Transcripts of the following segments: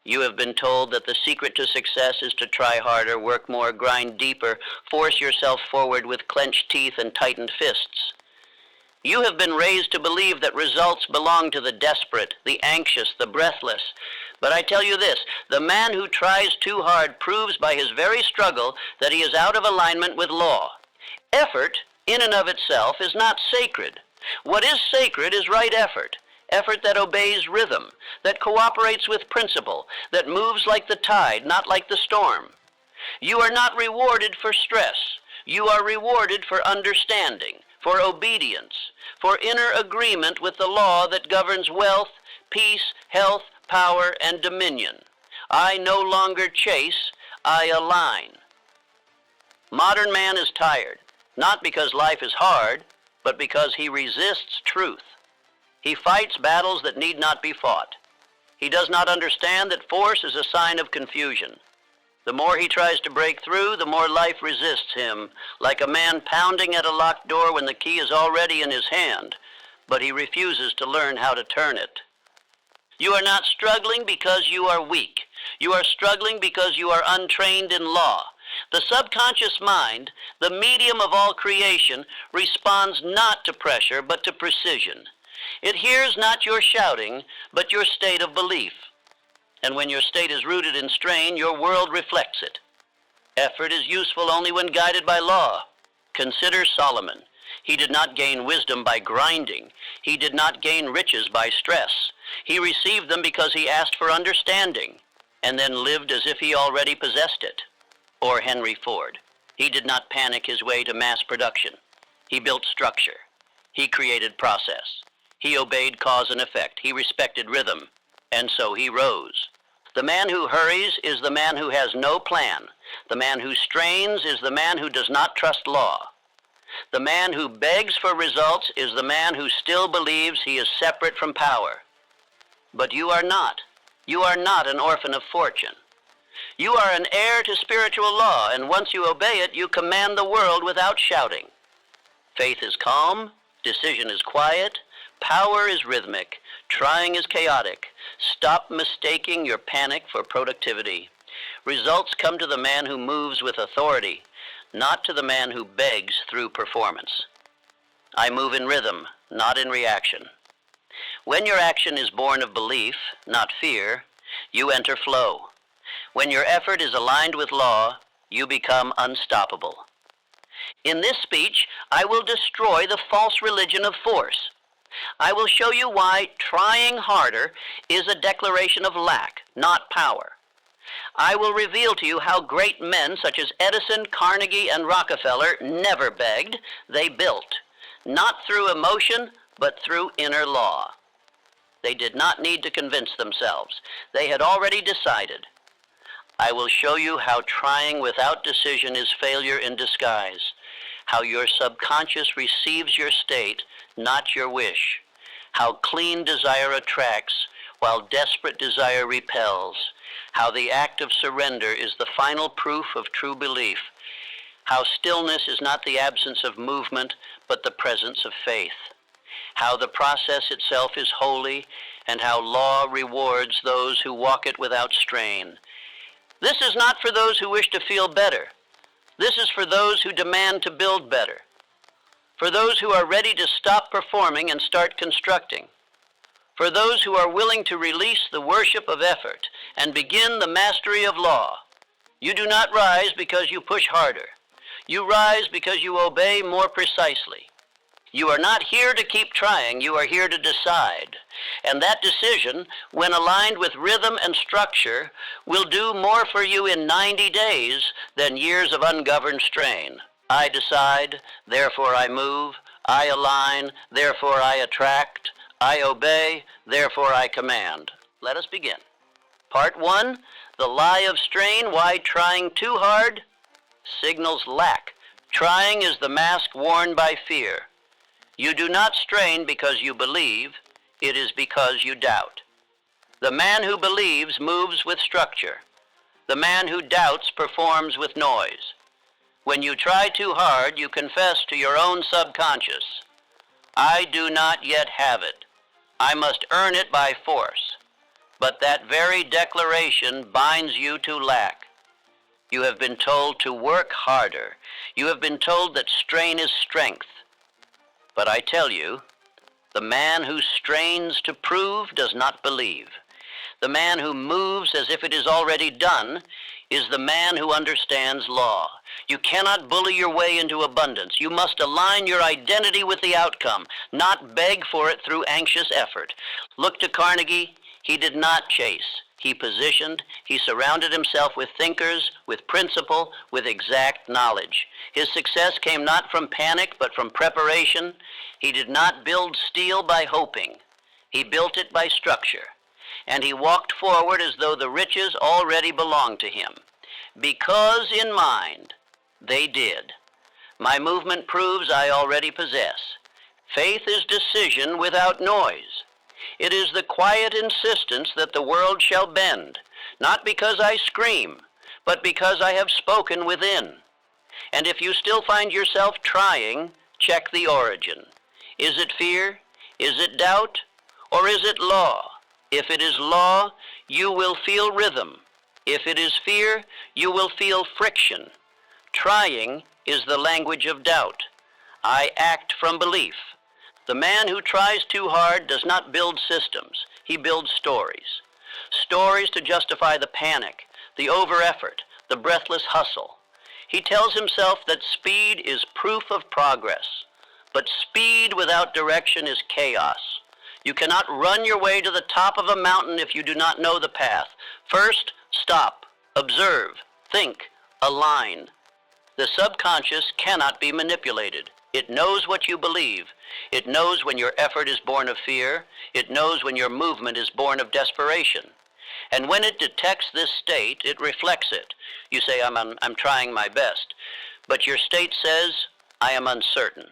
You have been told that the secret to success is to try harder, work more, grind deeper, force yourself forward with clenched teeth and tightened fists. You have been raised to believe that results belong to the desperate, the anxious, the breathless. But I tell you this, the man who tries too hard proves by his very struggle that he is out of alignment with law. Effort, in and of itself, is not sacred. What is sacred is right effort. Effort that obeys rhythm, that cooperates with principle, that moves like the tide, not like the storm. You are not rewarded for stress. You are rewarded for understanding, for obedience, for inner agreement with the law that governs wealth, peace, health, power, and dominion. I no longer chase, I align. Modern man is tired, not because life is hard, but because he resists truth. He fights battles that need not be fought. He does not understand that force is a sign of confusion. The more he tries to break through, the more life resists him, like a man pounding at a locked door when the key is already in his hand, but he refuses to learn how to turn it. You are not struggling because you are weak. You are struggling because you are untrained in law. The subconscious mind, the medium of all creation, responds not to pressure, but to precision. It hears not your shouting, but your state of belief. And when your state is rooted in strain, your world reflects it. Effort is useful only when guided by law. Consider Solomon. He did not gain wisdom by grinding. He did not gain riches by stress. He received them because he asked for understanding, and then lived as if he already possessed it. Or Henry Ford. He did not panic his way to mass production. He built structure. He created process. He obeyed cause and effect. He respected rhythm. And so he rose. The man who hurries is the man who has no plan. The man who strains is the man who does not trust law. The man who begs for results is the man who still believes he is separate from power. But you are not. You are not an orphan of fortune. You are an heir to spiritual law, and once you obey it, you command the world without shouting. Faith is calm, decision is quiet, power is rhythmic, trying is chaotic. Stop mistaking your panic for productivity. Results come to the man who moves with authority, not to the man who begs through performance. I move in rhythm, not in reaction. When your action is born of belief, not fear, you enter flow. When your effort is aligned with law, you become unstoppable. In this speech, I will destroy the false religion of force. I will show you why trying harder is a declaration of lack, not power. I will reveal to you how great men such as Edison, Carnegie, and Rockefeller never begged, they built, not through emotion, but through inner law. They did not need to convince themselves. They had already decided. I will show you how trying without decision is failure in disguise, how your subconscious receives your state, not your wish, how clean desire attracts while desperate desire repels, how the act of surrender is the final proof of true belief, how stillness is not the absence of movement, but the presence of faith, how the process itself is holy, and how law rewards those who walk it without strain. This is not for those who wish to feel better. This is for those who demand to build better, for those who are ready to stop performing and start constructing, for those who are willing to release the worship of effort and begin the mastery of law. You do not rise because you push harder. You rise because you obey more precisely. You are not here to keep trying, you are here to decide. And that decision, when aligned with rhythm and structure, will do more for you in 90 days than years of ungoverned strain. I decide, therefore I move. I align, therefore I attract. I obey, therefore I command. Let us begin. Part 1, the lie of strain, why trying too hard signals lack. Trying is the mask worn by fear. You do not strain because you believe, it is because you doubt. The man who believes moves with structure. The man who doubts performs with noise. When you try too hard, you confess to your own subconscious, I do not yet have it. I must earn it by force. but that very declaration binds you to lack. You have been told to work harder. You have been told that strain is strength. But I tell you, the man who strains to prove does not believe. The man who moves as if it is already done is the man who understands law. You cannot bully your way into abundance. You must align your identity with the outcome, not beg for it through anxious effort. Look to Carnegie. He did not chase. He positioned. He surrounded himself with thinkers, with principle, with exact knowledge. His success came not from panic, but from preparation. He did not build steel by hoping. He built it by structure. And he walked forward as though the riches already belonged to him. Because in mind, they did. My movement proves I already possess. Faith is decision without noise. It is the quiet insistence that the world shall bend, not because I scream, but because I have spoken within. And if you still find yourself trying, check the origin. Is it fear? Is it doubt? Or is it law? If it is law, you will feel rhythm. If it is fear, you will feel friction. Trying is the language of doubt. I act from belief. The man who tries too hard does not build systems. He builds stories. Stories to justify the panic, the over-effort, the breathless hustle. He tells himself that speed is proof of progress. But speed without direction is chaos. You cannot run your way to the top of a mountain if you do not know the path. First, stop, observe, think, align. The subconscious cannot be manipulated. It knows what you believe. It knows when your effort is born of fear. It knows when your movement is born of desperation. And when it detects this state, it reflects it. You say, I'm trying my best. But your state says, I am uncertain.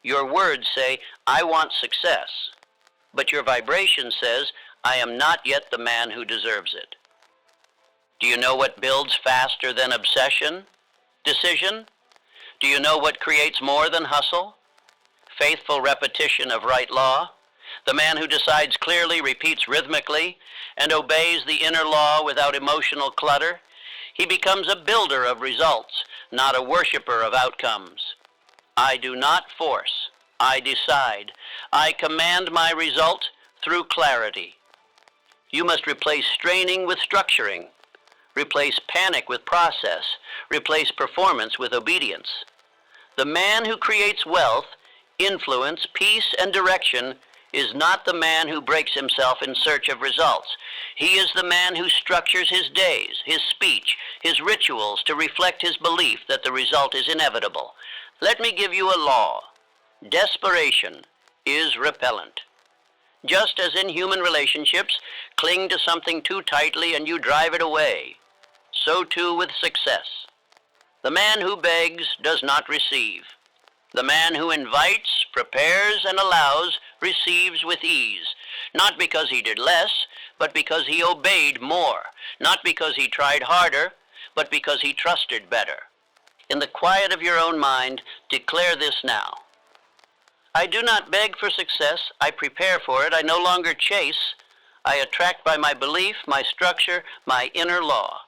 Your words say, I want success. But your vibration says, I am not yet the man who deserves it. Do you know what builds faster than obsession? Decision? Do you know what creates more than hustle? Faithful repetition of right law. The man who decides clearly, repeats rhythmically, and obeys the inner law without emotional clutter. He becomes a builder of results, not a worshiper of outcomes. I do not force. I decide. I command my result through clarity. You must replace straining with structuring. Replace panic with process. Replace performance with obedience. The man who creates wealth, influence, peace, and direction is not the man who breaks himself in search of results. He is the man who structures his days, his speech, his rituals to reflect his belief that the result is inevitable. Let me give you a law. Desperation is repellent. Just as in human relationships, cling to something too tightly and you drive it away. So too with success. The man who begs does not receive. The man who invites, prepares, and allows receives with ease, not because he did less, but because he obeyed more, not because he tried harder, but because he trusted better. In the quiet of your own mind, declare this now. I do not beg for success, I prepare for it, I no longer chase, I attract by my belief, my structure, my inner law.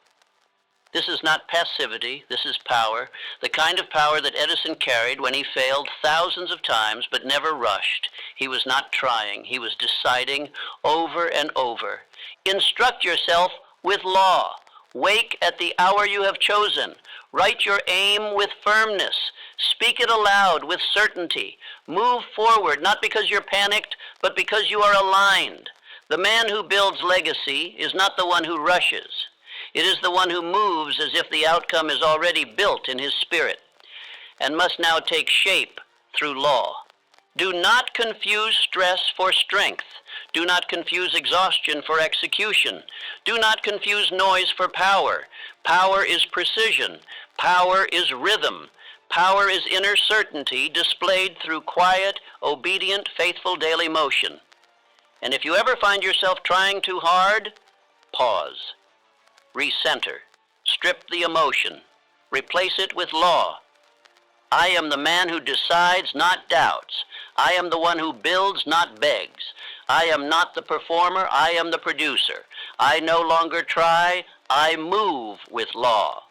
This is not passivity, this is power, the kind of power that Edison carried when he failed thousands of times but never rushed. He was not trying, he was deciding over and over. Instruct yourself with law. Wake at the hour you have chosen. Write your aim with firmness. Speak it aloud with certainty. Move forward, not because you're panicked, but because you are aligned. The man who builds legacy is not the one who rushes. It is the one who moves as if the outcome is already built in his spirit and must now take shape through law. Do not confuse stress for strength. Do not confuse exhaustion for execution. Do not confuse noise for power. Power is precision. Power is rhythm. Power is inner certainty displayed through quiet, obedient, faithful daily motion. And if you ever find yourself trying too hard, pause. Recenter. Strip the emotion. Replace it with law. I am the man who decides, not doubts. I am the one who builds, not begs. I am not the performer, I am the producer. I no longer try, I move with law.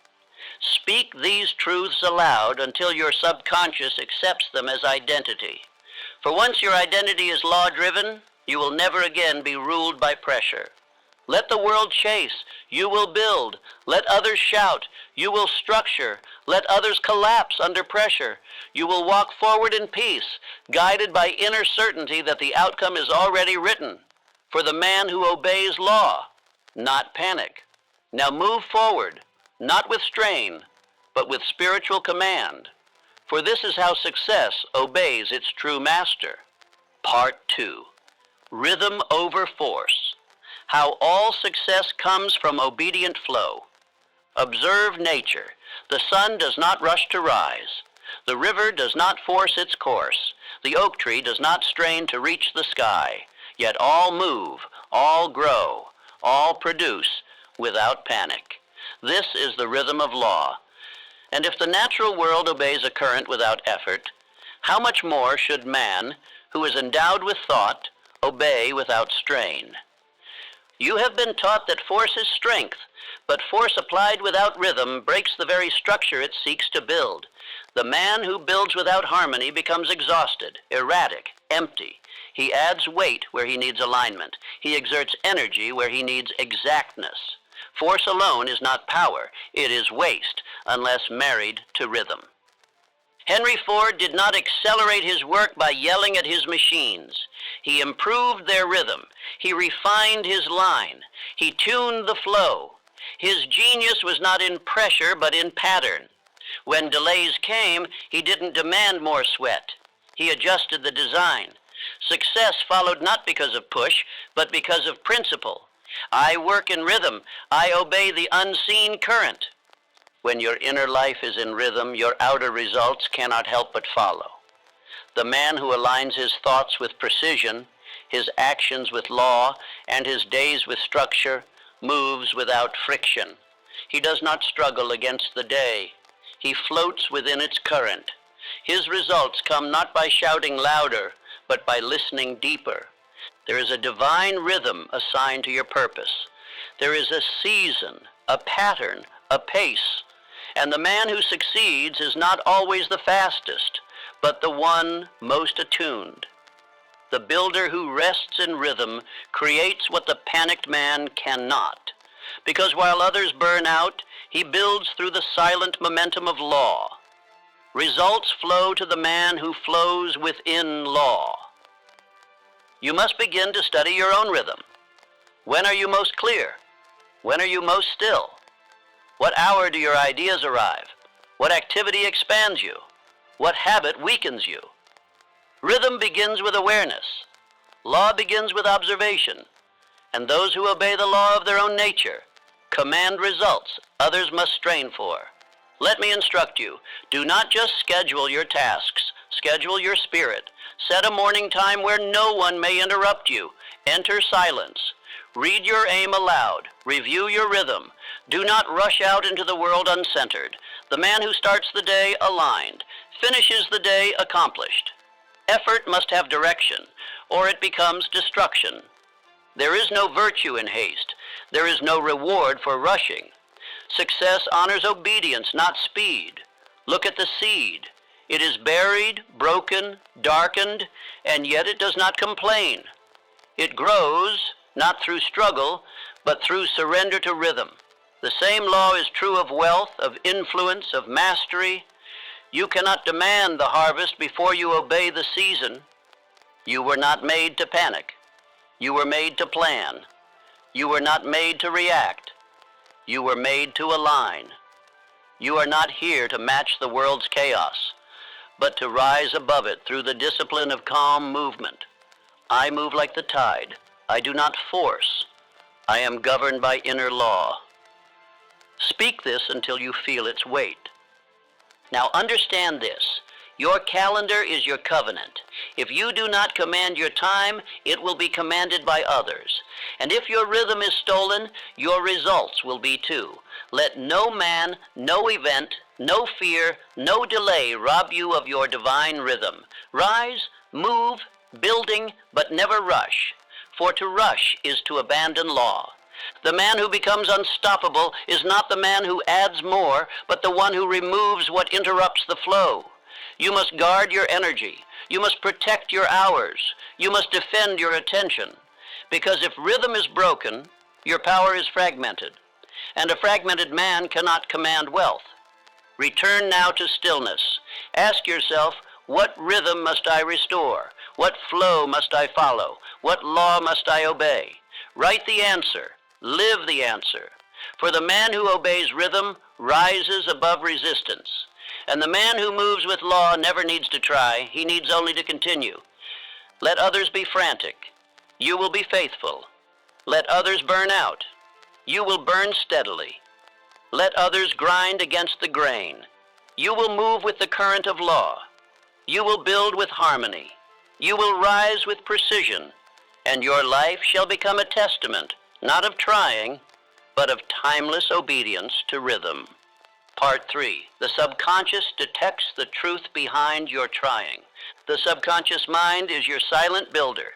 Speak these truths aloud until your subconscious accepts them as identity. For once your identity is law-driven, you will never again be ruled by pressure. Let the world chase, you will build. Let others shout, you will structure. Let others collapse under pressure. You will walk forward in peace, guided by inner certainty that the outcome is already written. For the man who obeys law, not panic. Now move forward, not with strain, but with spiritual command. For this is how success obeys its true master. Part 2. Rhythm over force. How all success comes from obedient flow. Observe nature. The sun does not rush to rise. The river does not force its course. The oak tree does not strain to reach the sky. Yet all move, all grow, all produce without panic. This is the rhythm of law. And if the natural world obeys a current without effort, how much more should man, who is endowed with thought, obey without strain? You have been taught that force is strength, but force applied without rhythm breaks the very structure it seeks to build. The man who builds without harmony becomes exhausted, erratic, empty. He adds weight where he needs alignment. He exerts energy where he needs exactness. Force alone is not power, it is waste, unless married to rhythm. Henry Ford did not accelerate his work by yelling at his machines. He improved their rhythm. He refined his line. He tuned the flow. His genius was not in pressure, but in pattern. When delays came, he didn't demand more sweat. He adjusted the design. Success followed not because of push, but because of principle. I work in rhythm. I obey the unseen current. When your inner life is in rhythm, your outer results cannot help but follow. The man who aligns his thoughts with precision, his actions with law, and his days with structure, moves without friction. He does not struggle against the day. He floats within its current. His results come not by shouting louder, but by listening deeper. There is a divine rhythm assigned to your purpose. There is a season, a pattern, a pace. And the man who succeeds is not always the fastest, but the one most attuned. The builder who rests in rhythm creates what the panicked man cannot. Because while others burn out, he builds through the silent momentum of law. Results flow to the man who flows within law. You must begin to study your own rhythm. When are you most clear? When are you most still? What hour do your ideas arrive? What activity expands you? What habit weakens you? Rhythm begins with awareness. Law begins with observation. And those who obey the law of their own nature command results others must strain for. Let me instruct you. Do not just schedule your tasks. Schedule your spirit. Set a morning time where no one may interrupt you. Enter silence. Read your aim aloud. Review your rhythm. Do not rush out into the world uncentered. The man who starts the day aligned finishes the day accomplished. Effort must have direction, or it becomes destruction. There is no virtue in haste. There is no reward for rushing. Success honors obedience, not speed. Look at the seed. It is buried, broken, darkened, and yet it does not complain. It grows, not through struggle, but through surrender to rhythm. The same law is true of wealth, of influence, of mastery. You cannot demand the harvest before you obey the season. You were not made to panic. You were made to plan. You were not made to react. You were made to align. You are not here to match the world's chaos, but to rise above it through the discipline of calm movement. I move like the tide. I do not force. I am governed by inner law. Speak this until you feel its weight. Now understand this. Your calendar is your covenant. If you do not command your time, it will be commanded by others. And if your rhythm is stolen, your results will be too. Let no man, no event, no fear, no delay rob you of your divine rhythm. Rise, move, building, but never rush. for to rush is to abandon law. The man who becomes unstoppable is not the man who adds more, but the one who removes what interrupts the flow. You must guard your energy. You must protect your hours. You must defend your attention. Because if rhythm is broken, your power is fragmented, and a fragmented man cannot command wealth. Return now to stillness. Ask yourself, what rhythm must I restore? What flow must I follow? What law must I obey? Write the answer. Live the answer. For the man who obeys rhythm rises above resistance. And the man who moves with law never needs to try. He needs only to continue. Let others be frantic. You will be faithful. Let others burn out. You will burn steadily. Let others grind against the grain. You will move with the current of law. You will build with harmony. You will rise with precision. And your life shall become a testament, not of trying, but of timeless obedience to rhythm. Part 3. The subconscious detects the truth behind your trying. The subconscious mind is your silent builder.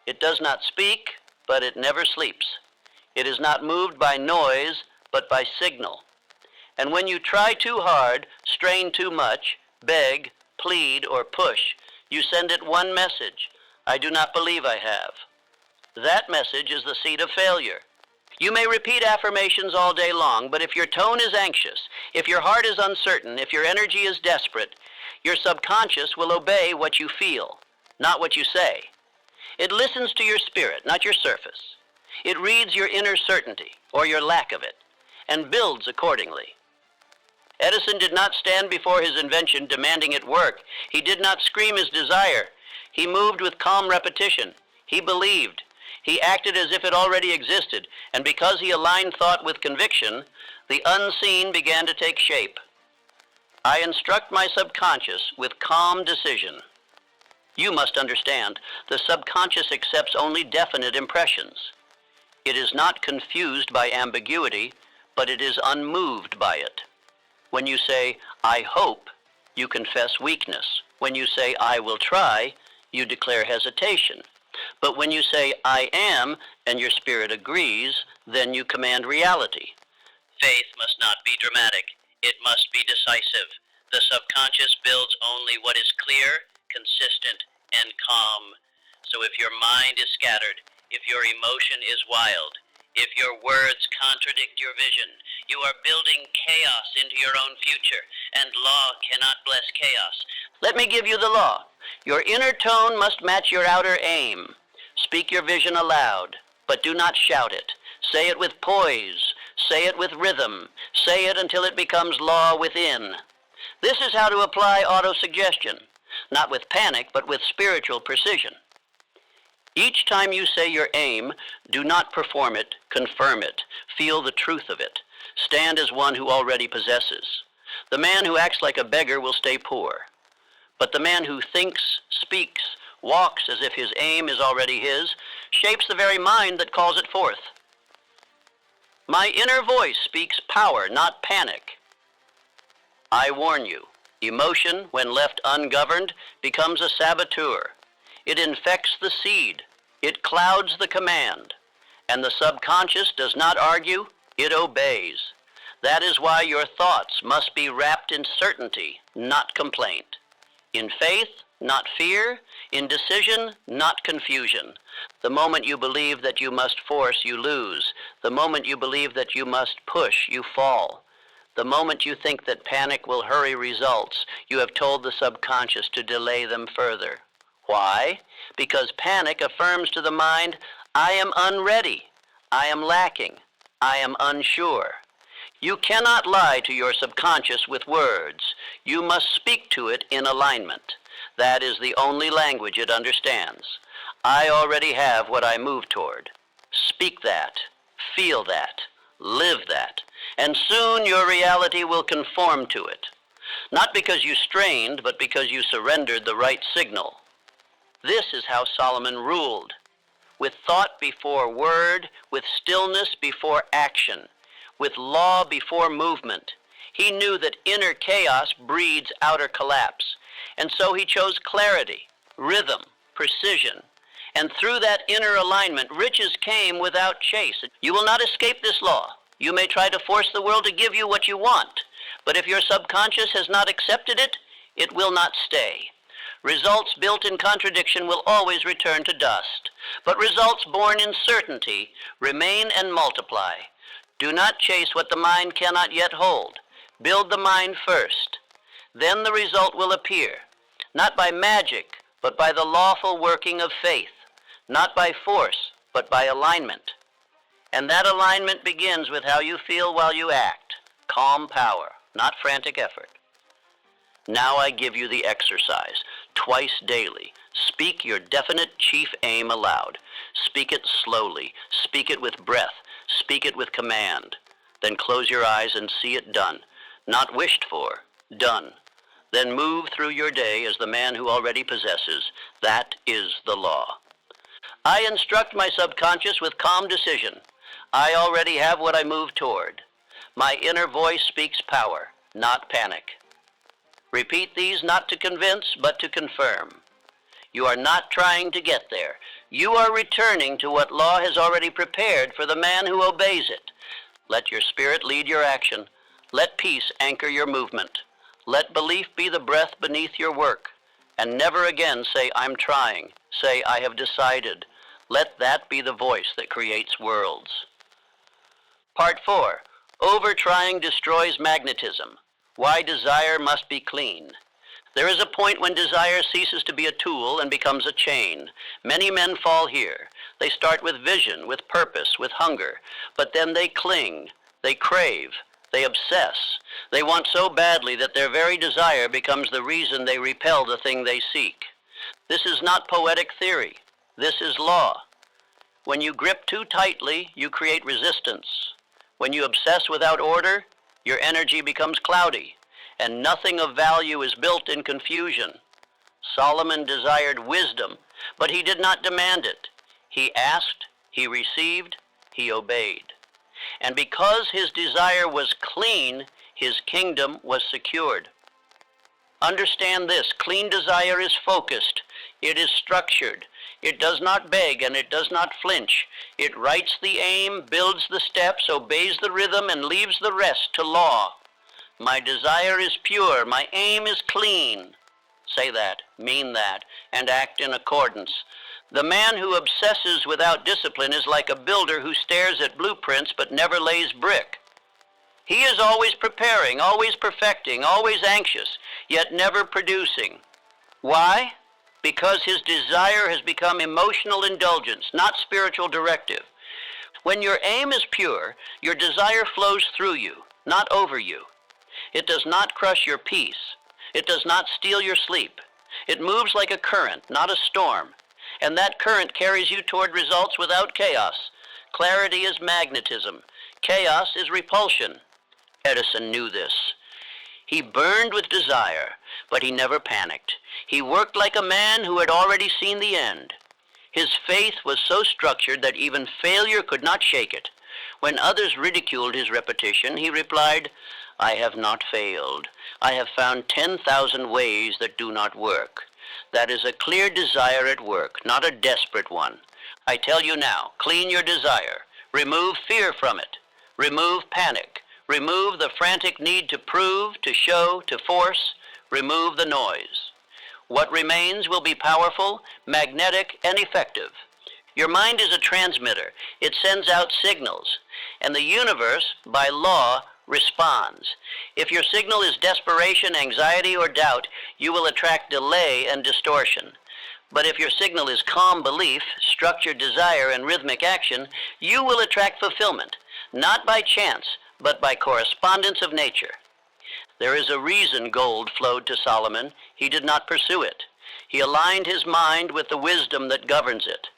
It does not speak, but it never sleeps. It is not moved by noise, but by signal. And when you try too hard, strain too much, beg, plead, or push, you send it one message: I do not believe I have. That message is the seed of failure. You may repeat affirmations all day long, but if your tone is anxious, if your heart is uncertain, if your energy is desperate, your subconscious will obey what you feel, not what you say. It listens to your spirit, not your surface. It reads your inner certainty, or your lack of it, and builds accordingly. Edison did not stand before his invention demanding it work. He did not scream his desire. He moved with calm repetition. He believed. He acted as if it already existed, and because he aligned thought with conviction, the unseen began to take shape. I instruct my subconscious with calm decision. You must understand, the subconscious accepts only definite impressions. It is not confused by ambiguity, but it is unmoved by it. When you say, I hope, you confess weakness. When you say, I will try, you declare hesitation. But when you say, I am, and your spirit agrees, then you command reality. Faith must not be dramatic. It must be decisive. The subconscious builds only what is clear, consistent, and calm. So if your mind is scattered, if your emotion is wild, if your words contradict your vision, you are building chaos into your own future, and law cannot bless chaos. Let me give you the law. Your inner tone must match your outer aim. Speak your vision aloud, but do not shout it. Say it with poise. Say it with rhythm. Say it until it becomes law within. This is how to apply autosuggestion, not with panic, but with spiritual precision. Each time you say your aim, do not perform it, confirm it. Feel the truth of it. Stand as one who already possesses. The man who acts like a beggar will stay poor. But the man who thinks, speaks, walks as if his aim is already his, shapes the very mind that calls it forth. My inner voice speaks power, not panic. I warn you, emotion, when left ungoverned, becomes a saboteur. It infects the seed. It clouds the command. And the subconscious does not argue, it obeys. That is why your thoughts must be wrapped in certainty, not complaint. In faith, not fear. In decision, not confusion. The moment you believe that you must force, you lose. The moment you believe that you must push, you fall. The moment you think that panic will hurry results, you have told the subconscious to delay them further. Why? Because panic affirms to the mind, I am unready, I am lacking, I am unsure. You cannot lie to your subconscious with words. You must speak to it in alignment. That is the only language it understands. I already have what I move toward. Speak that, feel that, live that, and soon your reality will conform to it. Not because you strained, but because you surrendered the right signal. This is how Solomon ruled, with thought before word, with stillness before action, with law before movement. He knew that inner chaos breeds outer collapse, and so he chose clarity, rhythm, precision, And through that inner alignment, riches came without chase. You will not escape this law. You may try to force the world to give you what you want, but if your subconscious has not accepted it, it will not stay. Results built in contradiction will always return to dust, but results born in certainty remain and multiply. Do not chase what the mind cannot yet hold. Build the mind first. Then the result will appear, not by magic, but by the lawful working of faith, not by force, but by alignment. And that alignment begins with how you feel while you act. Calm power, not frantic effort. Now I give you the exercise. Twice daily, speak your definite chief aim aloud. Speak it slowly. Speak it with breath. Speak it with command. Then close your eyes and see it done. Not wished for, done. Then move through your day as the man who already possesses. That is the law. I instruct my subconscious with calm decision. I already have what I move toward. My inner voice speaks power, not panic. Repeat these not to convince, but to confirm. You are not trying to get there. You are returning to what law has already prepared for the man who obeys it. Let your spirit lead your action. Let peace anchor your movement. Let belief be the breath beneath your work. And never again say, I'm trying. Say, I have decided. Let that be the voice that creates worlds. Part 4. Over-trying destroys magnetism. Why desire must be clean. There is a point when desire ceases to be a tool and becomes a chain. Many men fall here. They start with vision, with purpose, with hunger, but then they cling, they crave, they obsess. They want so badly that their very desire becomes the reason they repel the thing they seek. This is not poetic theory. This is law. When you grip too tightly, you create resistance. When you obsess without order, your energy becomes cloudy, and nothing of value is built in confusion. Solomon desired wisdom, but he did not demand it. He asked, he received, he obeyed. And because his desire was clean, his kingdom was secured. Understand this, clean desire is focused, it is structured, it does not beg and it does not flinch. It writes the aim, builds the steps, obeys the rhythm, and leaves the rest to law. My desire is pure, my aim is clean. Say that, mean that, and act in accordance. The man who obsesses without discipline is like a builder who stares at blueprints but never lays brick. He is always preparing, always perfecting, always anxious, yet never producing. Why? Because his desire has become emotional indulgence, not spiritual directive. When your aim is pure, your desire flows through you, not over you. It does not crush your peace. It does not steal your sleep. It moves like a current, not a storm. And that current carries you toward results without chaos. Clarity is magnetism. Chaos is repulsion. Edison knew this. He burned with desire, but he never panicked. He worked like a man who had already seen the end. His faith was so structured that even failure could not shake it. When others ridiculed his repetition, he replied, I have not failed. I have found 10,000 ways that do not work. That is a clear desire at work, not a desperate one. I tell you now, clean your desire. Remove fear from it. Remove panic. Remove the frantic need to prove, to show, to force. Remove the noise. What remains will be powerful, magnetic, and effective. Your mind is a transmitter. It sends out signals, and the universe, by law, responds. If your signal is desperation, anxiety, or doubt, you will attract delay and distortion. But if your signal is calm belief, structured desire, and rhythmic action, you will attract fulfillment, not by chance, but by correspondence of nature. There is a reason gold flowed to Solomon. He did not pursue it. He aligned his mind with the wisdom that governs it,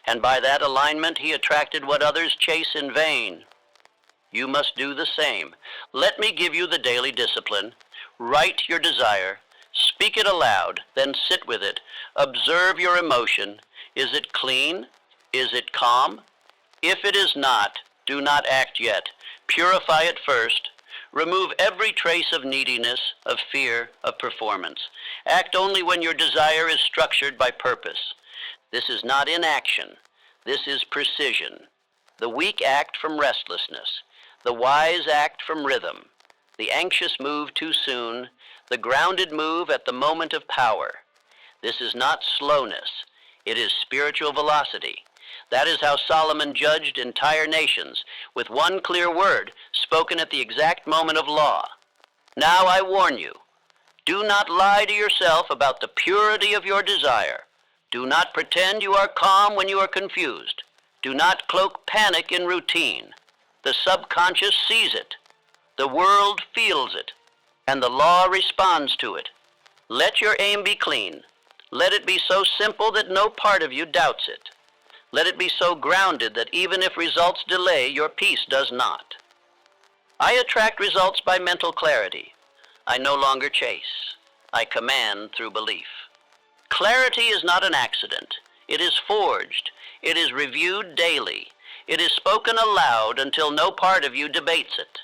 and by that alignment he attracted what others chase in vain. You must do the same. Let me give you the daily discipline. Write your desire. Speak it aloud, then sit with it. Observe your emotion. Is it clean? Is it calm? If it is not, do not act yet. Purify it first. Remove every trace of neediness, of fear, of performance. Act only when your desire is structured by purpose. This is not inaction. This is precision. The weak act from restlessness. The wise act from rhythm. The anxious move too soon. The grounded move at the moment of power. This is not slowness. It is spiritual velocity. That is how Solomon judged entire nations, with one clear word spoken at the exact moment of law. Now I warn you, do not lie to yourself about the purity of your desire. Do not pretend you are calm when you are confused. Do not cloak panic in routine. The subconscious sees it. The world feels it. And the law responds to it. Let your aim be clean. Let it be so simple that no part of you doubts it. Let it be so grounded that even if results delay, your peace does not. I attract results by mental clarity. I no longer chase. I command through belief. Clarity is not an accident. It is forged. It is reviewed daily. It is spoken aloud until no part of you debates it.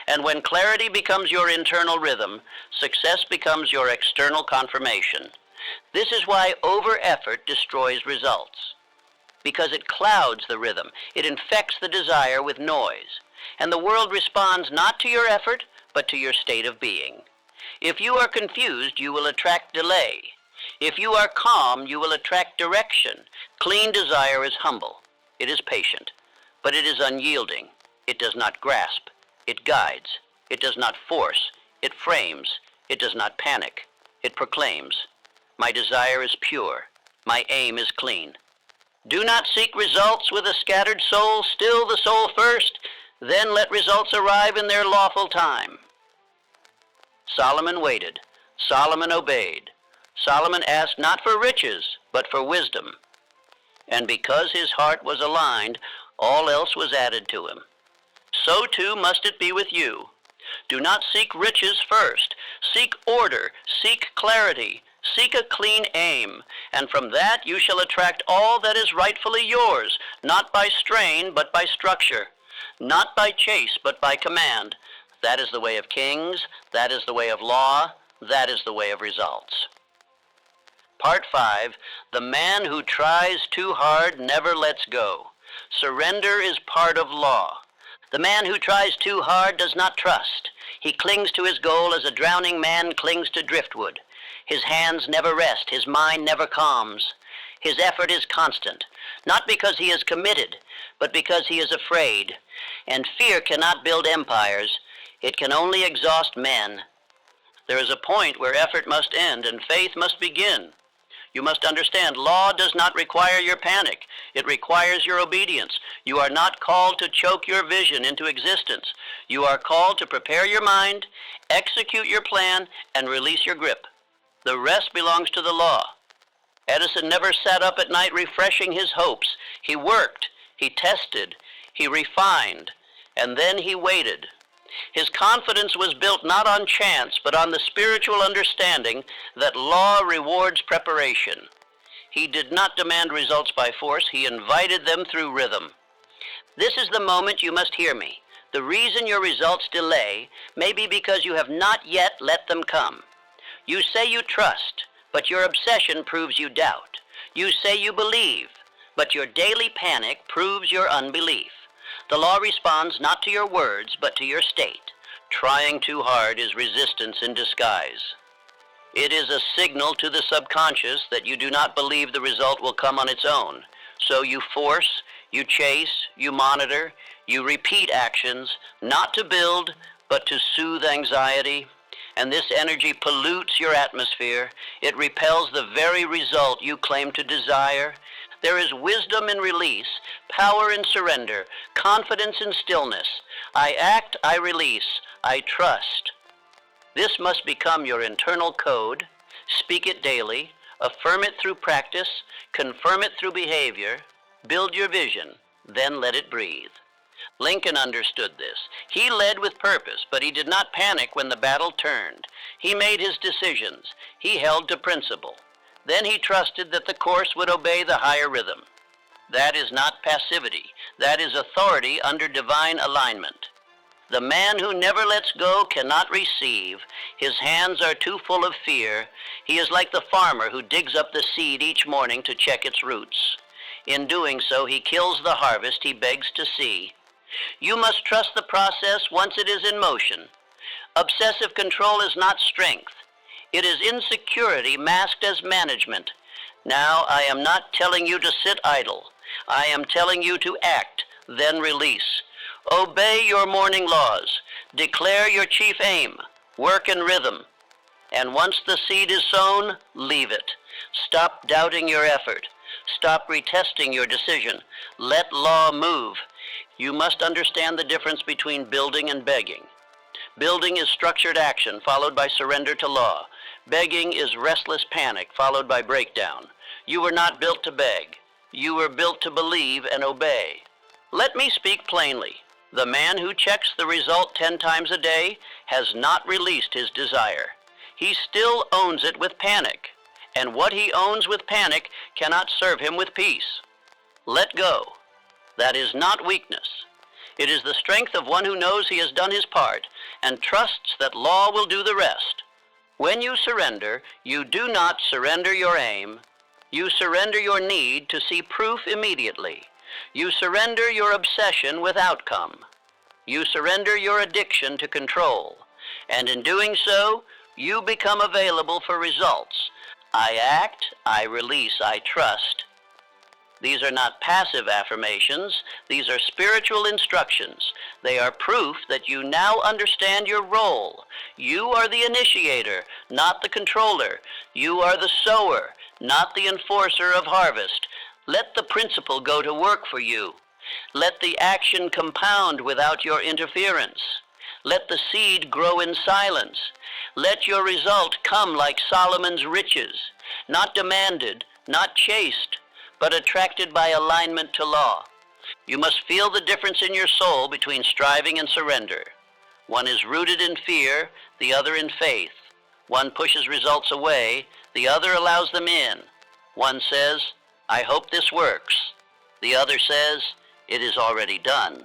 And when clarity becomes your internal rhythm, success becomes your external confirmation. This is why over-effort destroys results. Because it clouds the rhythm. It infects the desire with noise. And the world responds not to your effort, but to your state of being. If you are confused, you will attract delay. If you are calm, you will attract direction. Clean desire is humble. It is patient. But it is unyielding. It does not grasp. It guides. It does not force. It frames. It does not panic. It proclaims. My desire is pure. My aim is clean. Do not seek results with a scattered soul. Still the soul first. Then let results arrive in their lawful time. Solomon waited. Solomon obeyed. Solomon asked not for riches, but for wisdom. And because his heart was aligned, all else was added to him. So too must it be with you. Do not seek riches first. Seek order. Seek clarity. Seek a clean aim. And from that you shall attract all that is rightfully yours, not by strain, but by structure. Not by chase, but by command. That is the way of kings. That is the way of law. That is the way of results. Part 5, the man who tries too hard never lets go. Surrender is part of law. The man who tries too hard does not trust. He clings to his goal as a drowning man clings to driftwood. His hands never rest. His mind never calms. His effort is constant, not because he is committed, but because he is afraid. And fear cannot build empires. It can only exhaust men. There is a point where effort must end and faith must begin. You must understand, law does not require your panic. It requires your obedience. You are not called to choke your vision into existence. You are called to prepare your mind, execute your plan, and release your grip. The rest belongs to the law. Edison never sat up at night refreshing his hopes. He worked, he tested, he refined, and then he waited. His confidence was built not on chance, but on the spiritual understanding that law rewards preparation. He did not demand results by force. He invited them through rhythm. This is the moment you must hear me. The reason your results delay may be because you have not yet let them come. You say you trust, but your obsession proves you doubt. You say you believe, but your daily panic proves your unbelief. The law responds not to your words, but to your state. Trying too hard is resistance in disguise. It is a signal to the subconscious that you do not believe the result will come on its own. So you force, you chase, you monitor, you repeat actions, not to build, but to soothe anxiety. And this energy pollutes your atmosphere. It repels the very result you claim to desire. There is wisdom in release, power in surrender, confidence in stillness. I act, I release, I trust. This must become your internal code. Speak it daily, affirm it through practice, confirm it through behavior, build your vision, then let it breathe. Lincoln understood this. He led with purpose, but he did not panic when the battle turned. He made his decisions. He held to principle. Then he trusted that the course would obey the higher rhythm. That is not passivity. That is authority under divine alignment. The man who never lets go cannot receive. His hands are too full of fear. He is like the farmer who digs up the seed each morning to check its roots. In doing so, he kills the harvest he begs to see. You must trust the process once it is in motion. Obsessive control is not strength. It is insecurity masked as management. Now, I am not telling you to sit idle. I am telling you to act, then release. Obey your morning laws. Declare your chief aim. Work in rhythm. And once the seed is sown, leave it. Stop doubting your effort. Stop retesting your decision. Let law move. You must understand the difference between building and begging. Building is structured action followed by surrender to law. Begging is restless panic followed by breakdown. You were not built to beg. You were built to believe and obey. Let me speak plainly. The man who checks the result 10 times a day has not released his desire. He still owns it with panic, and what he owns with panic cannot serve him with peace. Let go. That is not weakness. It is the strength of one who knows he has done his part and trusts that law will do the rest. When you surrender, you do not surrender your aim. You surrender your need to see proof immediately. You surrender your obsession with outcome. You surrender your addiction to control. And in doing so, you become available for results. I act, I release, I trust. These are not passive affirmations. These are spiritual instructions. They are proof that you now understand your role. You are the initiator, not the controller. You are the sower, not the enforcer of harvest. Let the principle go to work for you. Let the action compound without your interference. Let the seed grow in silence. Let your result come like Solomon's riches, not demanded, not chased, but attracted by alignment to law. You must feel the difference in your soul between striving and surrender. One is rooted in fear, the other in faith. One pushes results away, the other allows them in. One says, I hope this works. The other says, it is already done.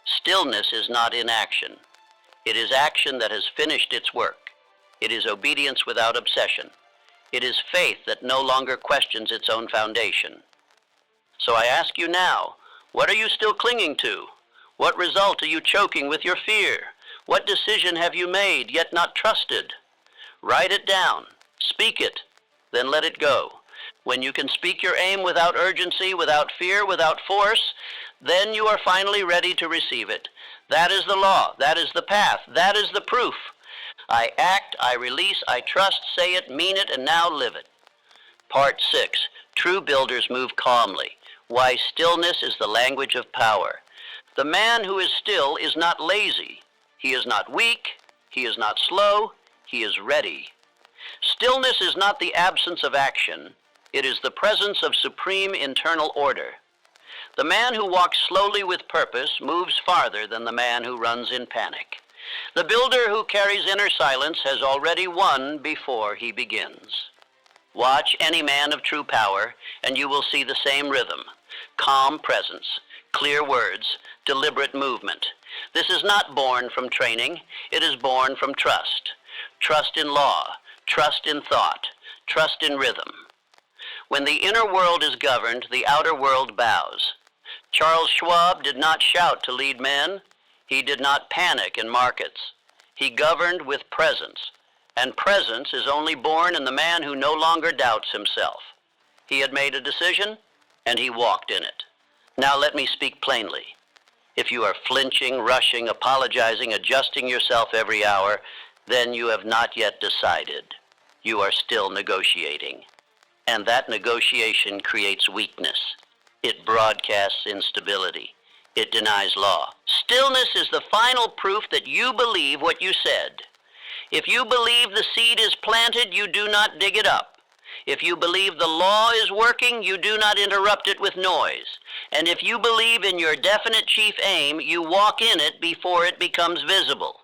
Stillness is not inaction. It is action that has finished its work. It is obedience without obsession. It is faith that no longer questions its own foundation. So I ask you now, what are you still clinging to? What result are you choking with your fear? What decision have you made yet not trusted? Write it down, speak it, then let it go. When you can speak your aim without urgency, without fear, without force, then you are finally ready to receive it. That is the law, that is the path, that is the proof. I act, I release, I trust, say it, mean it, and now live it. Part 6. True builders move calmly. Why stillness is the language of power. The man who is still is not lazy. He is not weak. He is not slow. He is ready. Stillness is not the absence of action. It is the presence of supreme internal order. The man who walks slowly with purpose moves farther than the man who runs in panic. The builder who carries inner silence has already won before he begins. Watch any man of true power, and you will see the same rhythm. Calm presence, clear words, deliberate movement. This is not born from training. It is born from trust. Trust in law, trust in thought, trust in rhythm. When the inner world is governed, the outer world bows. Charles Schwab did not shout to lead men. He did not panic in markets. He governed with presence, and presence is only born in the man who no longer doubts himself. He had made a decision, and he walked in it. Now let me speak plainly. If you are flinching, rushing, apologizing, adjusting yourself every hour, then you have not yet decided. You are still negotiating. And that negotiation creates weakness. It broadcasts instability. It denies law. Stillness is the final proof that you believe what you said. If you believe the seed is planted, you do not dig it up. If you believe the law is working, you do not interrupt it with noise. And if you believe in your definite chief aim, you walk in it before it becomes visible.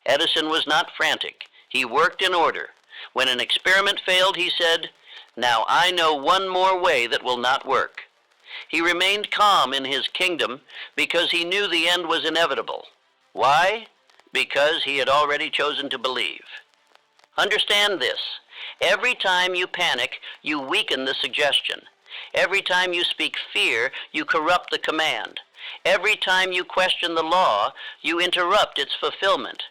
Edison was not frantic. He worked in order. When an experiment failed, he said, "Now I know one more way that will not work." He remained calm in his kingdom because he knew the end was inevitable. Why? Because he had already chosen to believe. Understand this. Every time you panic, you weaken the suggestion. Every time you speak fear, you corrupt the command. Every time you question the law, you interrupt its fulfillment.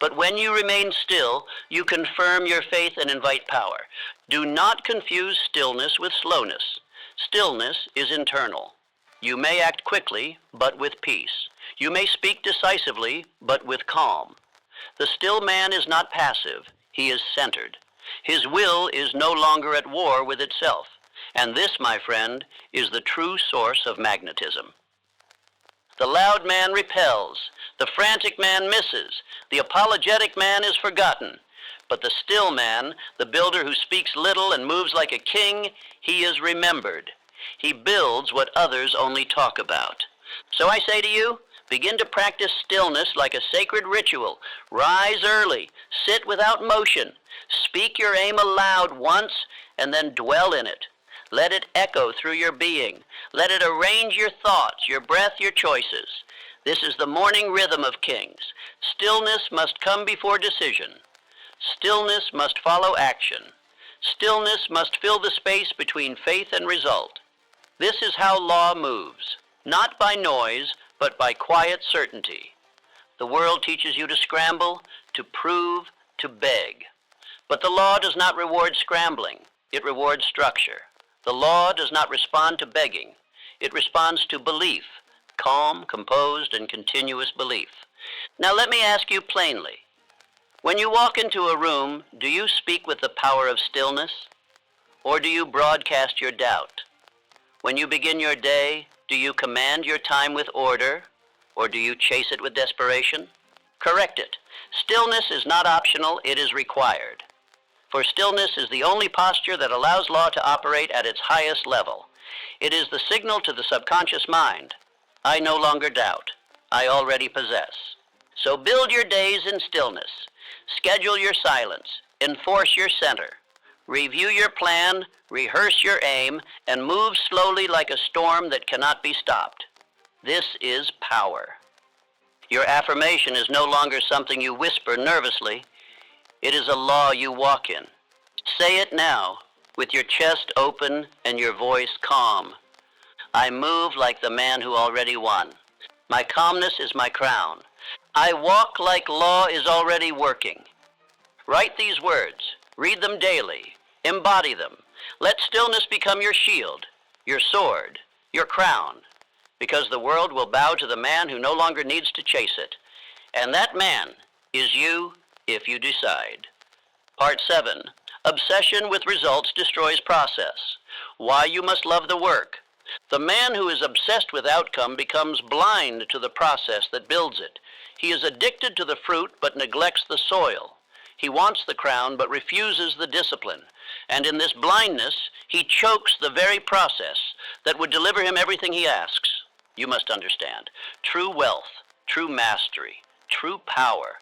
But when you remain still, you confirm your faith and invite power. Do not confuse stillness with slowness. Stillness is internal. You may act quickly, but with peace. You may speak decisively, but with calm. The still man is not passive. He is centered. His will is no longer at war with itself. And this, my friend, is the true source of magnetism. The loud man repels. The frantic man misses. The apologetic man is forgotten. But the still man, the builder who speaks little and moves like a king, he is remembered. He builds what others only talk about. So I say to you, begin to practice stillness like a sacred ritual. Rise early. Sit without motion. Speak your aim aloud once, and then dwell in it. Let it echo through your being. Let it arrange your thoughts, your breath, your choices. This is the morning rhythm of kings. Stillness must come before decision. Stillness must follow action. Stillness must fill the space between faith and result. This is how law moves, not by noise, but by quiet certainty. The world teaches you to scramble, to prove, to beg. But the law does not reward scrambling. It rewards structure. The law does not respond to begging. It responds to belief, calm, composed, and continuous belief. Now let me ask you plainly. When you walk into a room, do you speak with the power of stillness, or do you broadcast your doubt? When you begin your day, do you command your time with order, or do you chase it with desperation? Correct it. Stillness is not optional, it is required. For stillness is the only posture that allows law to operate at its highest level. It is the signal to the subconscious mind. I no longer doubt. I already possess. So build your days in stillness. Schedule your silence. Enforce your center. Review your plan, rehearse your aim, and move slowly like a storm that cannot be stopped. This is power. Your affirmation is no longer something you whisper nervously. It is a law you walk in. Say it now, with your chest open and your voice calm. I move like the man who already won. My calmness is my crown. I walk like law is already working. Write these words. Read them daily. Embody them. Let stillness become your shield, your sword, your crown, because the world will bow to the man who no longer needs to chase it. And that man is you if you decide. Part 7. Obsession with results destroys process. Why you must love the work. The man who is obsessed with outcome becomes blind to the process that builds it. He is addicted to the fruit but neglects the soil. He wants the crown but refuses the discipline. And in this blindness, he chokes the very process that would deliver him everything he asks. You must understand, true wealth, true mastery, true power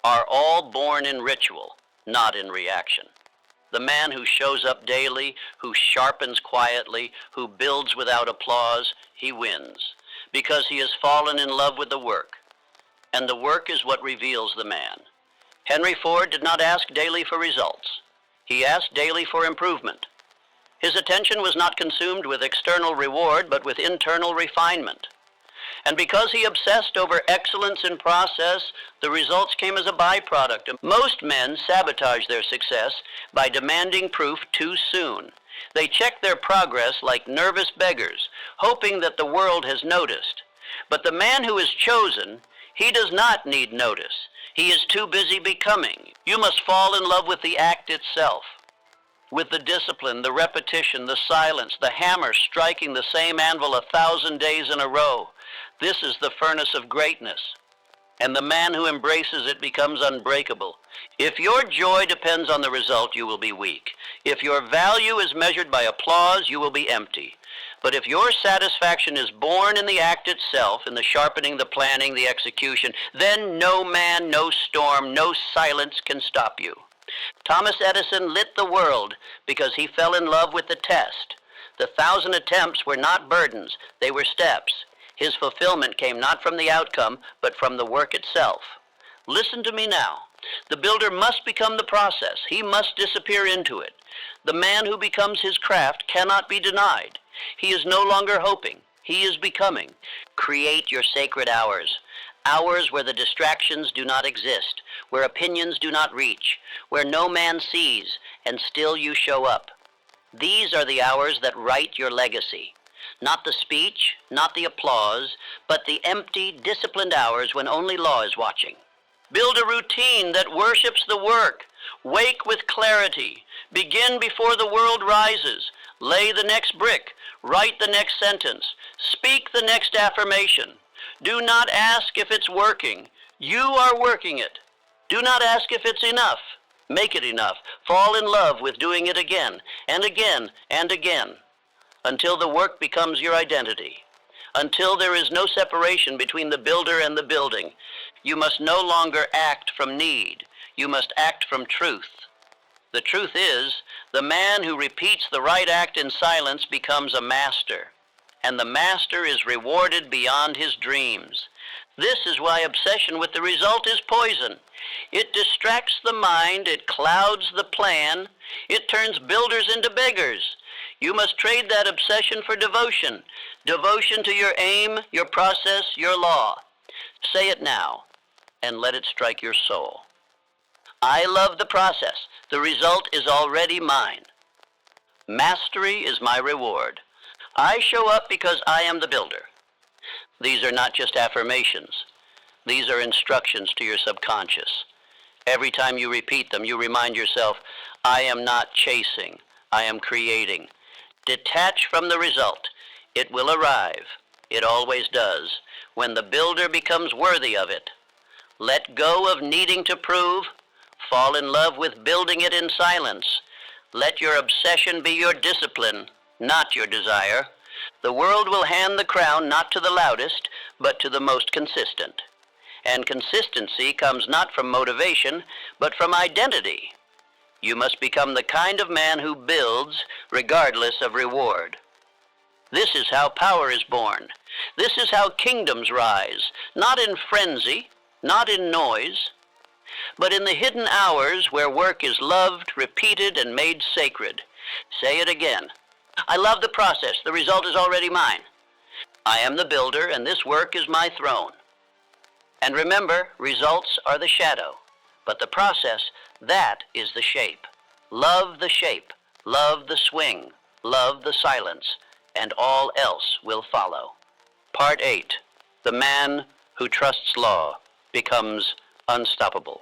are all born in ritual, not in reaction. The man who shows up daily, who sharpens quietly, who builds without applause, he wins, because he has fallen in love with the work. And the work is what reveals the man. Henry Ford did not ask daily for results. He asked daily for improvement. His attention was not consumed with external reward, but with internal refinement. And because he obsessed over excellence in process, the results came as a byproduct. Most men sabotage their success by demanding proof too soon. They check their progress like nervous beggars, hoping that the world has noticed. But the man who is chosen, he does not need notice. He is too busy becoming. You must fall in love with the act itself, with the discipline, the repetition, the silence, the hammer striking the same anvil 1,000 days in a row. This is the furnace of greatness, and the man who embraces it becomes unbreakable. If your joy depends on the result, you will be weak. If your value is measured by applause, you will be empty. But if your satisfaction is born in the act itself, in the sharpening, the planning, the execution, then no man, no storm, no silence can stop you. Thomas Edison lit the world because he fell in love with the test. The 1,000 attempts were not burdens, they were steps. His fulfillment came not from the outcome, but from the work itself. Listen to me now. The builder must become the process. He must disappear into it. The man who becomes his craft cannot be denied. He is no longer hoping. He is becoming. Create your sacred hours. Hours where the distractions do not exist, where opinions do not reach, where no man sees, and still you show up. These are the hours that write your legacy. Not the speech, not the applause, but the empty, disciplined hours when only law is watching. Build a routine that worships the work. Wake with clarity. Begin before the world rises. Lay the next brick. Write the next sentence. Speak the next affirmation. Do not ask if it's working. You are working it. Do not ask if it's enough. Make it enough. Fall in love with doing it again and again and again until the work becomes your identity. Until there is no separation between the builder and the building. You must no longer act from need. You must act from truth. The truth is, the man who repeats the right act in silence becomes a master, and the master is rewarded beyond his dreams. This is why obsession with the result is poison. It distracts the mind, it clouds the plan, it turns builders into beggars. You must trade that obsession for devotion. Devotion to your aim, your process, your law. Say it now, and let it strike your soul. I love the process. The result is already mine. Mastery is my reward. I show up because I am the builder. These are not just affirmations. These are instructions to your subconscious. Every time you repeat them, you remind yourself, I am not chasing, I am creating. Detach from the result. It will arrive. It always does, when the builder becomes worthy of it. Let go of needing to prove. Fall in love with building it in silence. Let your obsession be your discipline, not your desire. The world will hand the crown not to the loudest, but to the most consistent. And consistency comes not from motivation, but from identity. You must become the kind of man who builds regardless of reward. This is how power is born. This is how kingdoms rise, not in frenzy, not in noise, but in the hidden hours where work is loved, repeated, and made sacred. Say it again. I love the process. The result is already mine. I am the builder, and this work is my throne. And remember, results are the shadow, but the process, that is the shape. Love the shape, love the swing, love the silence, and all else will follow. Part 8. The man who trusts law becomes unstoppable.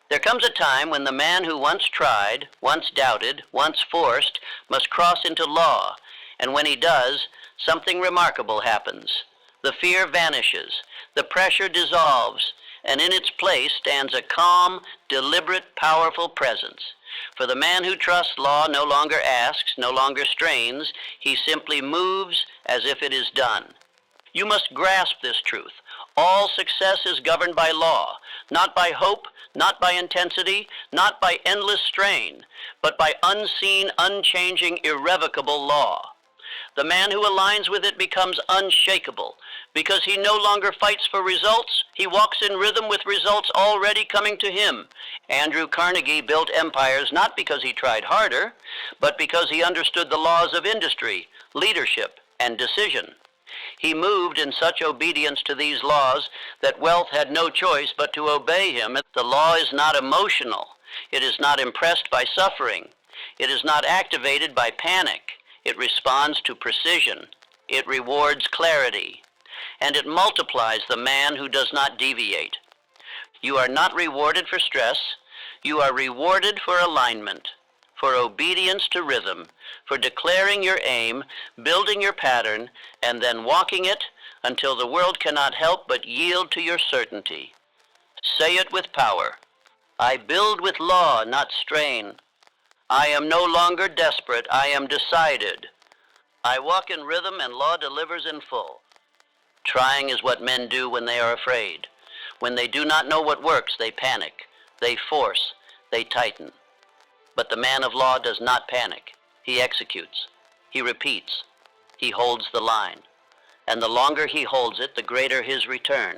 There comes a time when the man who once tried, once doubted, once forced, must cross into law, and when he does, something remarkable happens. The fear vanishes, the pressure dissolves, and in its place stands a calm, deliberate, powerful presence. For the man who trusts law no longer asks, no longer strains, he simply moves as if it is done. You must grasp this truth. All success is governed by law, not by hope, not by intensity, not by endless strain, but by unseen, unchanging, irrevocable law. The man who aligns with it becomes unshakable. Because he no longer fights for results, he walks in rhythm with results already coming to him. Andrew Carnegie built empires not because he tried harder, but because he understood the laws of industry, leadership, and decision. He moved in such obedience to these laws that wealth had no choice but to obey him. The law is not emotional. It is not impressed by suffering. It is not activated by panic. It responds to precision. It rewards clarity. And it multiplies the man who does not deviate. You are not rewarded for stress. You are rewarded for alignment, for obedience to rhythm, for declaring your aim, building your pattern, and then walking it until the world cannot help but yield to your certainty. Say it with power. I build with law, not strain. I am no longer desperate. I am decided. I walk in rhythm and law delivers in full. Trying is what men do when they are afraid. When they do not know what works, they panic. They force. They tighten. But the man of law does not panic. He executes. He repeats. He holds the line. And the longer he holds it, the greater his return.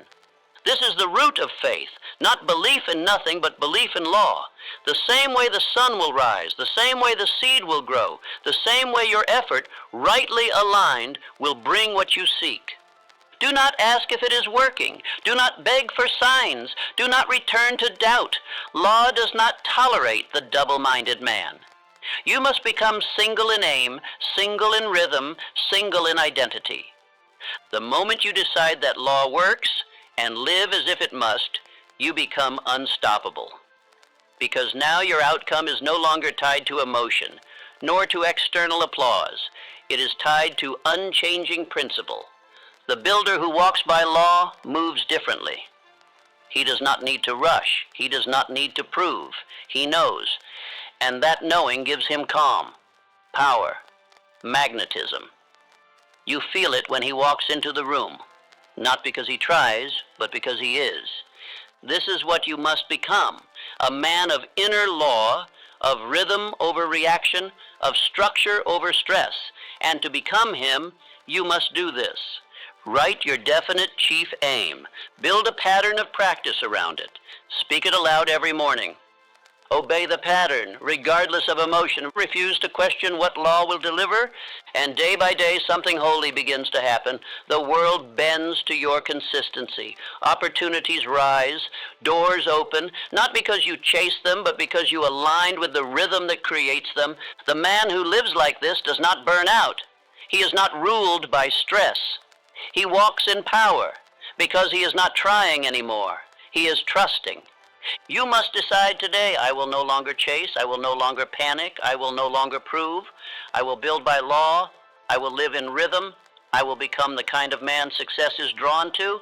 This is the root of faith, not belief in nothing, but belief in law. The same way the sun will rise, the same way the seed will grow, the same way your effort, rightly aligned, will bring what you seek. Do not ask if it is working. Do not beg for signs. Do not return to doubt. Law does not tolerate the double-minded man. You must become single in aim, single in rhythm, single in identity. The moment you decide that law works and live as if it must, you become unstoppable. Because now your outcome is no longer tied to emotion, nor to external applause. It is tied to unchanging principle. The builder who walks by law moves differently. He does not need to rush. He does not need to prove. He knows. And that knowing gives him calm, power, magnetism. You feel it when he walks into the room, not because he tries, but because he is. This is what you must become, a man of inner law, of rhythm over reaction, of structure over stress. And to become him, you must do this. Write your definite chief aim. Build a pattern of practice around it. Speak it aloud every morning. Obey the pattern, regardless of emotion. Refuse to question what law will deliver, and day by day something holy begins to happen. The world bends to your consistency. Opportunities rise, doors open, not because you chase them, but because you aligned with the rhythm that creates them. The man who lives like this does not burn out. He is not ruled by stress. He walks in power because he is not trying anymore. He is trusting. You must decide today, I will no longer chase, I will no longer panic, I will no longer prove, I will build by law, I will live in rhythm, I will become the kind of man success is drawn to,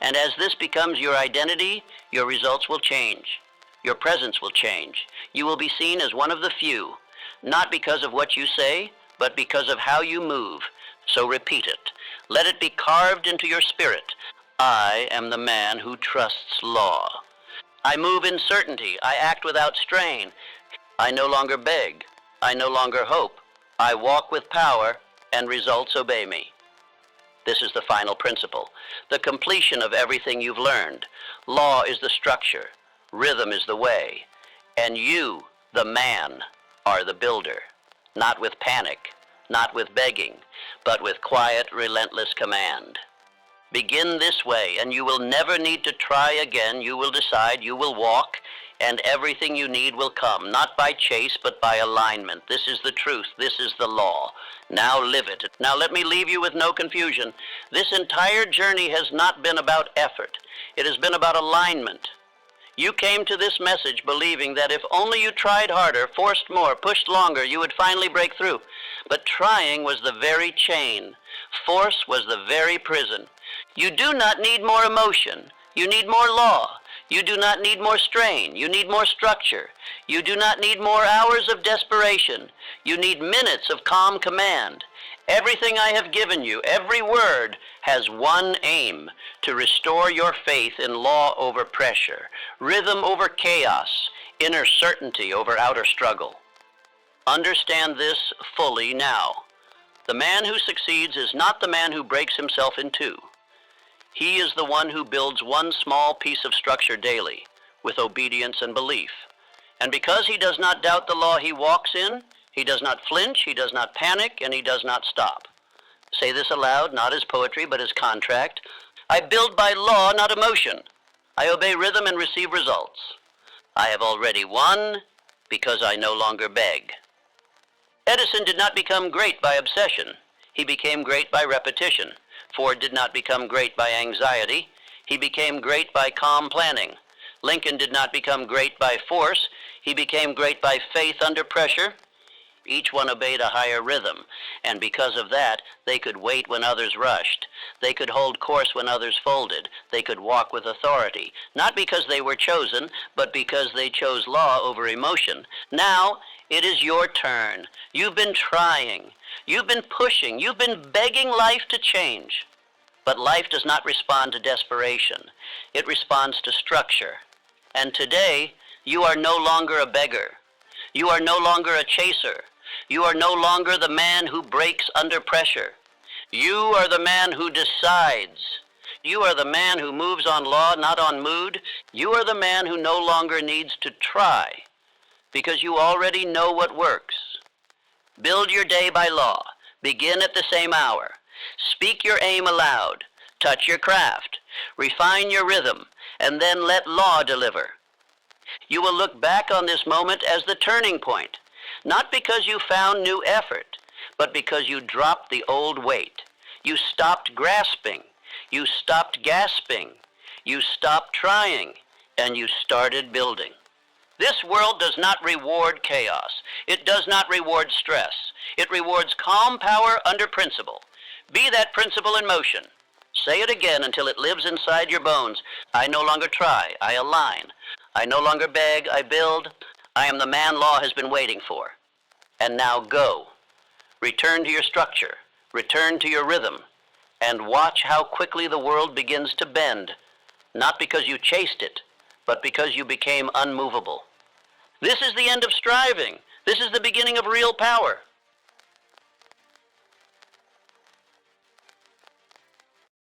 and as this becomes your identity, your results will change. Your presence will change. You will be seen as one of the few, not because of what you say, but because of how you move. So repeat it. Let it be carved into your spirit. I am the man who trusts law. I move in certainty. I act without strain. I no longer beg. I no longer hope. I walk with power, and results obey me. This is the final principle, the completion of everything you've learned. Law is the structure. Rhythm is the way. And you, the man, are the builder. Not with panic, not with begging, but with quiet, relentless command. Begin this way, and you will never need to try again. You will decide, you will walk, and everything you need will come, not by chase, but by alignment. This is the truth. This is the law. Now live it. Now let me leave you with no confusion. This entire journey has not been about effort. It has been about alignment. You came to this message believing that if only you tried harder, forced more, pushed longer, you would finally break through. But trying was the very chain. Force was the very prison. You do not need more emotion. You need more law. You do not need more strain. You need more structure. You do not need more hours of desperation. You need minutes of calm command. Everything I have given you, every word, has one aim: to restore your faith in law over pressure, rhythm over chaos, inner certainty over outer struggle. Understand this fully now. The man who succeeds is not the man who breaks himself in two. He is the one who builds one small piece of structure daily, with obedience and belief. And because he does not doubt the law he walks in, he does not flinch, he does not panic, and he does not stop. Say this aloud, not as poetry, but as contract. I build by law, not emotion. I obey rhythm and receive results. I have already won because I no longer beg. Edison did not become great by obsession. He became great by repetition. Ford did not become great by anxiety. He became great by calm planning. Lincoln did not become great by force. He became great by faith under pressure. Each one obeyed a higher rhythm, and because of that, they could wait when others rushed. They could hold course when others folded. They could walk with authority, not because they were chosen, but because they chose law over emotion. Now, it is your turn. You've been trying. You've been pushing. You've been begging life to change. But life does not respond to desperation. It responds to structure. And today, you are no longer a beggar. You are no longer a chaser. You are no longer the man who breaks under pressure. You are the man who decides. You are the man who moves on law, not on mood. You are the man who no longer needs to try, because you already know what works. Build your day by law. Begin at the same hour. Speak your aim aloud. Touch your craft. Refine your rhythm, and then let law deliver. You will look back on this moment as the turning point, not because you found new effort, but because you dropped the old weight. You stopped grasping. You stopped gasping. You stopped trying, and you started building. This world does not reward chaos. It does not reward stress. It rewards calm power under principle. Be that principle in motion. Say it again until it lives inside your bones. I no longer try, I align. I no longer beg, I build. I am the man law has been waiting for. And now go. Return to your structure. Return to your rhythm. And watch how quickly the world begins to bend. Not because you chased it, but because you became unmovable. This is the end of striving. This is the beginning of real power.